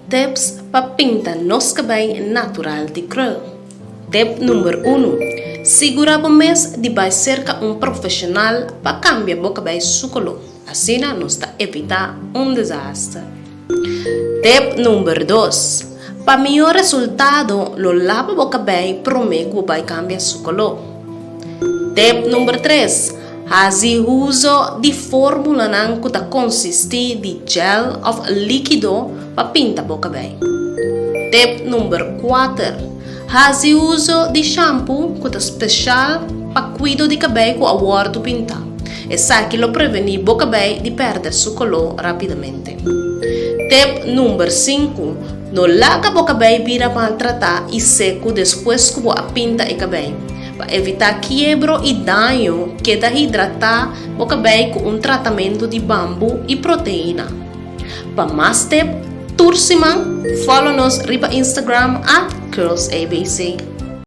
Tips para pintar nos cabelo natural de curl. Tip número 1. Segura o mês de vai cerca um profissional para cambiar o cabelo sucolo. Assim nos está evitar desastre. Tip número 2. Para melhor resultado, lo lava o cabelo primeiro vai cambiar sucolo. Tip número 3. Faz uso de fórmula que consiste de gel ou líquido para pintar o cabelo. Tip número 4. Faz uso de shampoo que é especial para cuidar de cabelo a hora de pintar. E sa que lo prevenir o cabelo de perder seu color rapidamente. Tip número 5. Não larga o cabelo vira maltratado e seco depois que você pinta o cabelo. Para evitar quebra e dano, queda hidratar o cabelo com tratamento de bambu e proteína. Para mais tips, follow-nos no Instagram @curlsabc.